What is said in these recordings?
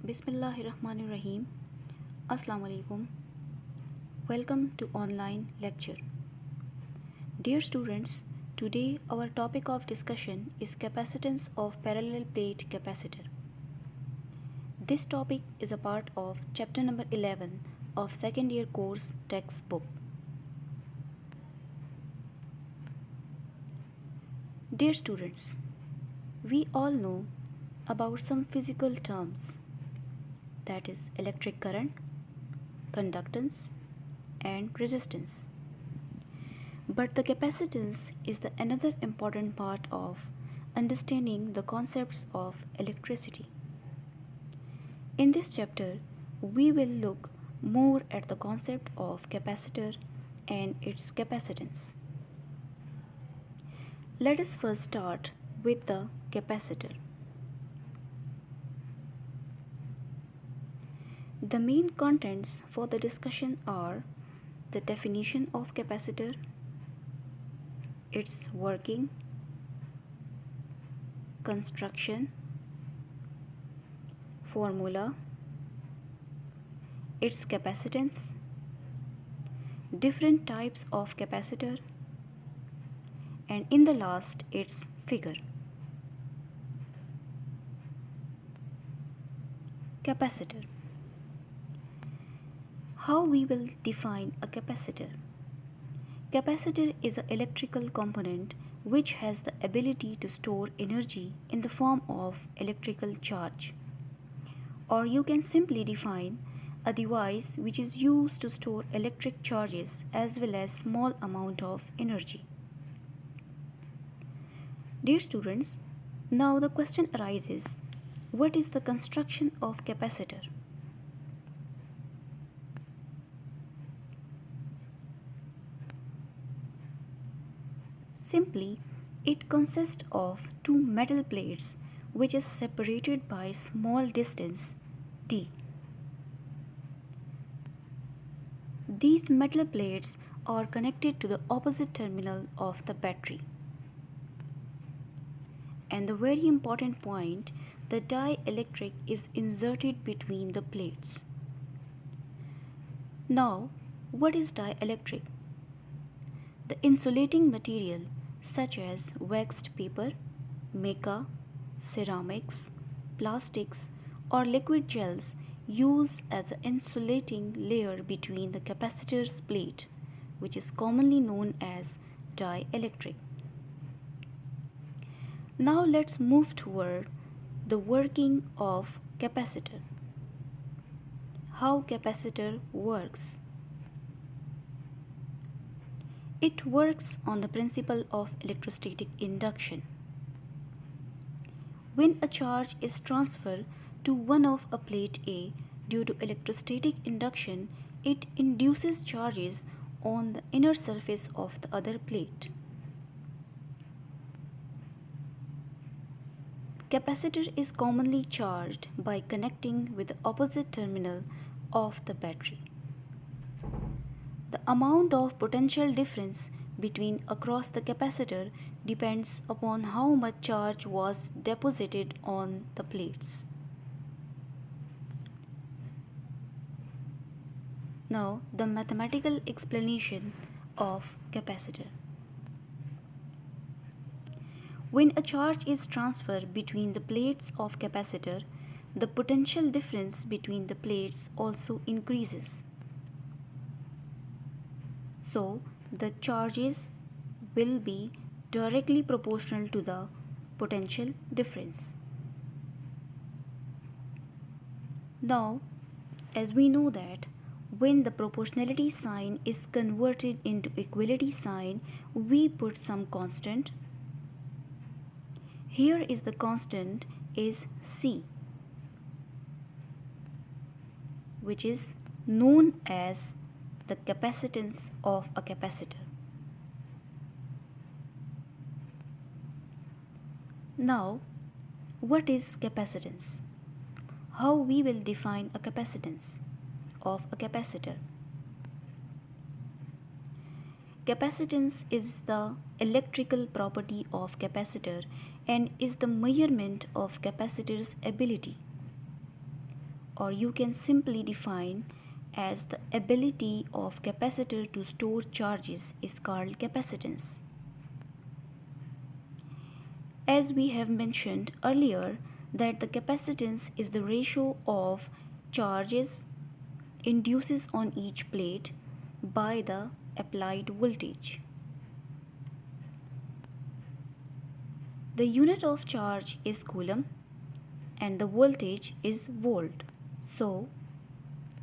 Bismillahirrahmanirrahim. Assalamu alaikum. Welcome to online lecture. Dear students, today our topic of discussion is capacitance of parallel plate capacitor. This topic is a part of chapter number 11 of second year course textbook. Dear students, we all know about some physical terms, that is electric current, conductance and resistance. But the capacitance is the another important part of understanding the concepts of electricity. In this chapter, we will look more at the concept of capacitor and its capacitance. Let us first start with the capacitor. The main contents for the discussion are the definition of capacitor, its working, construction, formula, its capacitance, different types of capacitor, and in the last its figure. Capacitor. How we will define a capacitor? Capacitor is an electrical component which has the ability to store energy in the form of electrical charge. Or you can simply define a device which is used to store electric charges as well as small amount of energy. Dear students, now the question arises, what is the construction of capacitor? Simply, it consists of two metal plates which is separated by small distance d. These metal plates are connected to the opposite terminal of the battery. And the very important point, the dielectric is inserted between the plates. Now, what is dielectric? The insulating material such as waxed paper, mica, ceramics, plastics or liquid gels use as an insulating layer between the capacitor's plate, which is commonly known as dielectric. Now let's move toward the working of capacitor. How capacitor works? It works on the principle of electrostatic induction. When a charge is transferred to one of a plate A due to electrostatic induction, it induces charges on the inner surface of the other plate. Capacitor is commonly charged by connecting with the opposite terminal of the battery. The amount of potential difference between across the capacitor depends upon how much charge was deposited on the plates. Now, the mathematical explanation of capacitor. When a charge is transferred between the plates of capacitor, the potential difference between the plates also increases. So, the charges will be directly proportional to the potential difference. Now, as we know that when the proportionality sign is converted into equality sign, we put some constant. Here is the constant is C, which is known as the capacitance of a capacitor. Now, what is capacitance? How we will define a capacitance of a capacitor? Capacitance is the electrical property of capacitor and is the measurement of capacitor's ability. or you can simply define as the ability of capacitor to store charges is called capacitance. As we have mentioned earlier that the capacitance is the ratio of charges induces on each plate by the applied voltage. The unit of charge is coulomb and the voltage is volt. So,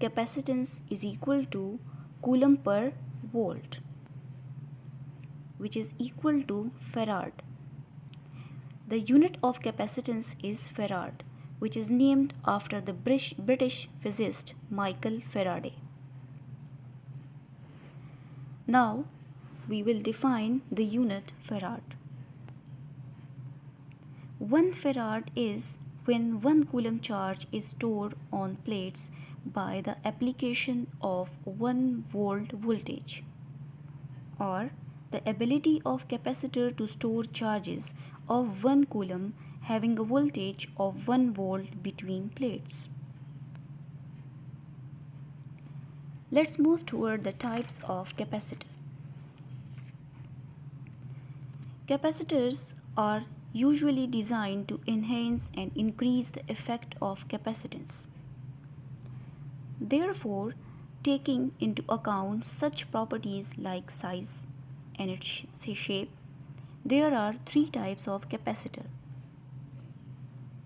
capacitance is equal to coulomb per volt, which is equal to farad. The unit of capacitance is farad, which is named after the British physicist Michael Faraday. Now, we will define the unit farad. 1 farad is when 1 coulomb charge is stored on plates by the application of 1 volt voltage, or the ability of capacitor to store charges of 1 coulomb having a voltage of 1 volt between plates. Let's move toward the types of capacitor. Capacitors are usually designed to enhance and increase the effect of capacitance. Therefore, taking into account such properties like size and its shape, there are 3 types of capacitor.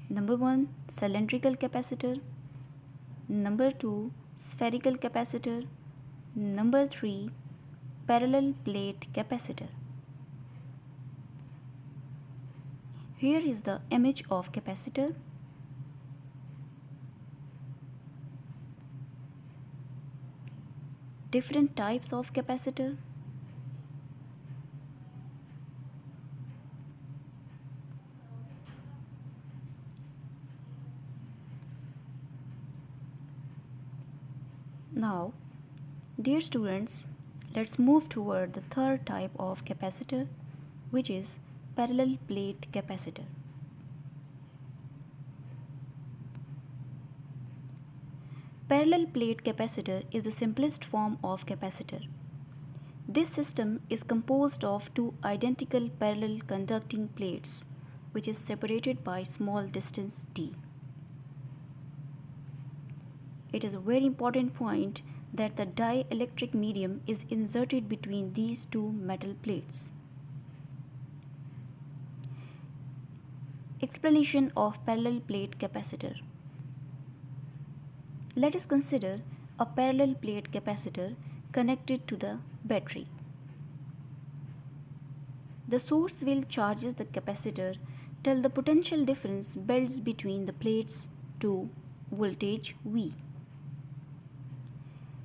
Number 1, cylindrical capacitor. Number 2, spherical capacitor. Number 3, parallel plate capacitor. Here is the image of capacitor. Different types of capacitor. Now, dear students, let's move toward the third type of capacitor, which is parallel plate capacitor. Parallel plate capacitor is the simplest form of capacitor. This system is composed of 2 identical parallel conducting plates, which is separated by small distance d. It is a very important point that the dielectric medium is inserted between these 2 metal plates. Explanation of parallel plate capacitor. Let us consider a parallel plate capacitor connected to the battery. The source will charges the capacitor till the potential difference builds between the plates to voltage V.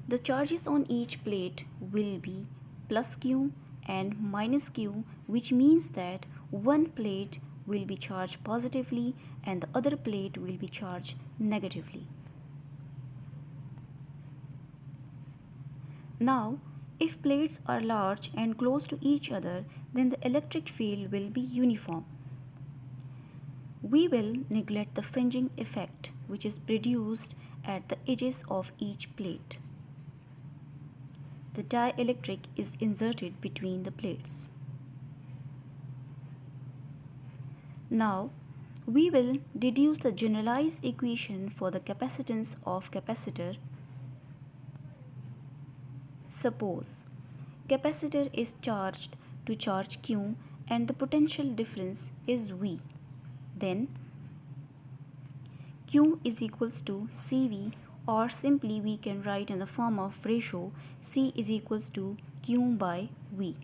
The charges on each plate will be plus Q and minus Q, which means that one plate will be charged positively and the other plate will be charged negatively. Now, if plates are large and close to each other, then the electric field will be uniform. We will neglect the fringing effect, which is produced at the edges of each plate. The dielectric is inserted between the plates. Now, we will deduce the generalized equation for the capacitance of capacitor. Suppose capacitor is charged to charge Q and the potential difference is V. Then Q is equals to CV, or simply we can write in the form of ratio C is equals to Q by V.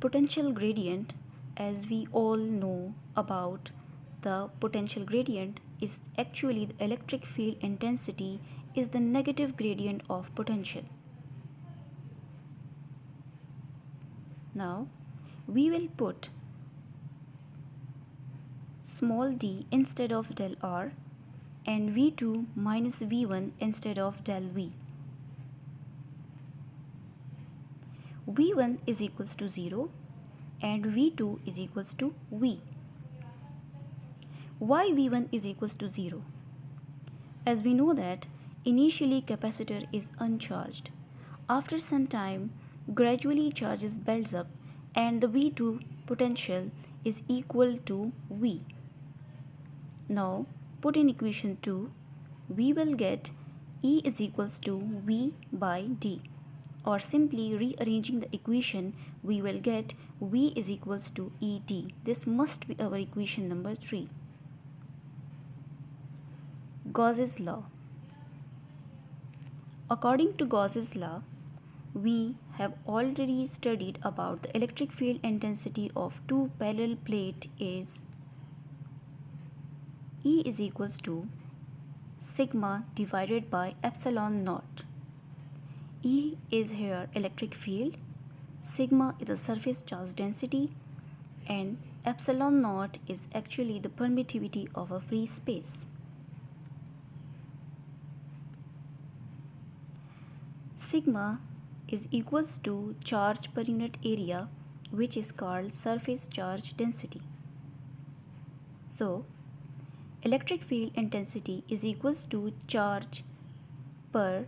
Potential gradient, as we all know about the potential gradient, is actually the electric field intensity is the negative gradient of potential. Now we will put small d instead of del R and V2 minus V1 instead of del V. V1 is equals to 0 and V2 is equals to V. Why V1 is equals to 0? As we know that initially capacitor is uncharged. After some time, gradually charges builds up and the V2 potential is equal to V. Now put in equation 2, we will get E is equals to V by D, or simply rearranging the equation we will get V is equals to ED. This must be our equation number 3. Gauss's law. According to Gauss's law, we have already studied about the electric field intensity of two parallel plate is E is equals to sigma divided by epsilon naught. E is here electric field, sigma is the surface charge density, and epsilon naught is actually the permittivity of a free space. Sigma is equals to charge per unit area, which is called surface charge density. So electric field intensity is equals to charge per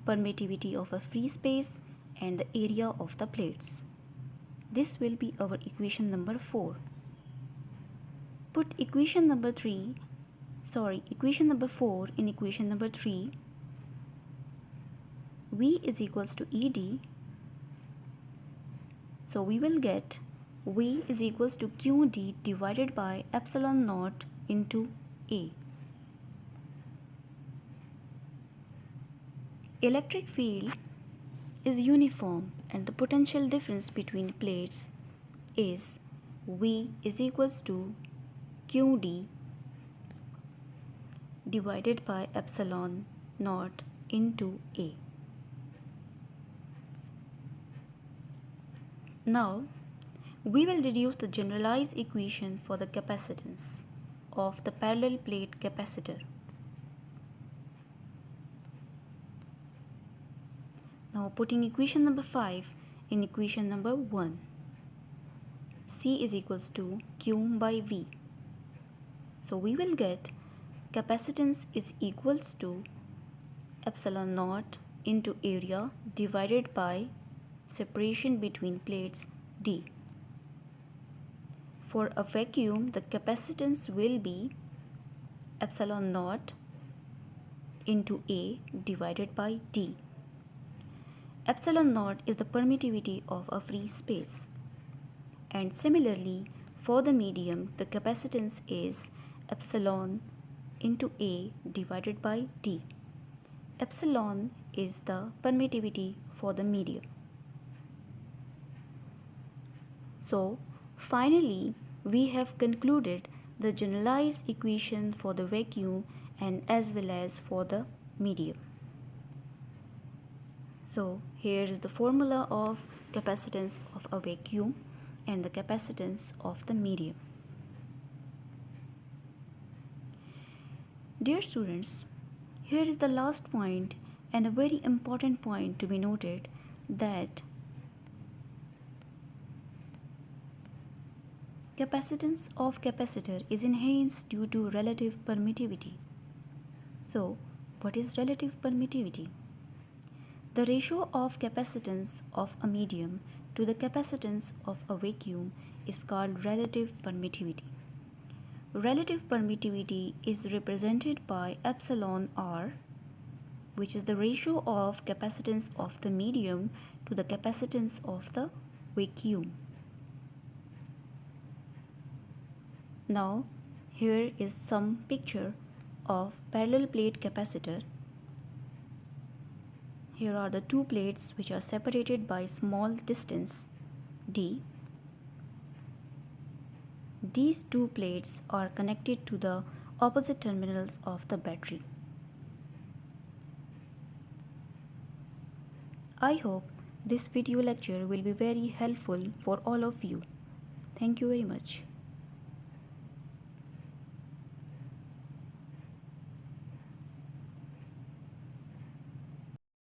permittivity of a free space and the area of the plates. This will be our equation number 4. Put equation number 4 in equation number 3. V is equals to ED. So we will get V is equals to QD divided by epsilon naught into A. Electric field is uniform and the potential difference between plates is V is equals to QD divided by epsilon naught into A. Now we will deduce the generalized equation for the capacitance of the parallel plate capacitor. Now putting equation number 5 in equation number 1. C is equals to Q by V. So we will get capacitance is equals to epsilon naught into area divided by separation between plates D. For a vacuum, the capacitance will be epsilon naught into A divided by D. Epsilon naught is the permittivity of a free space. And similarly, for the medium, the capacitance is epsilon into A divided by D. Epsilon is the permittivity for the medium. So, finally, we have concluded the generalized equation for the vacuum and as well as for the medium. So here is the formula of capacitance of a vacuum and the capacitance of the medium. Dear students, here is the last point and a very important point to be noted, that capacitance of capacitor is enhanced due to relative permittivity. So what is relative permittivity? The ratio of capacitance of a medium to the capacitance of a vacuum is called relative permittivity. Relative permittivity is represented by epsilon R, which is the ratio of capacitance of the medium to the capacitance of the vacuum. Now here is some picture of parallel plate capacitor. Here are the two plates which are separated by small distance d. These two plates are connected to the opposite terminals of the battery. I hope this video lecture will be very helpful for all of you. Thank you very much.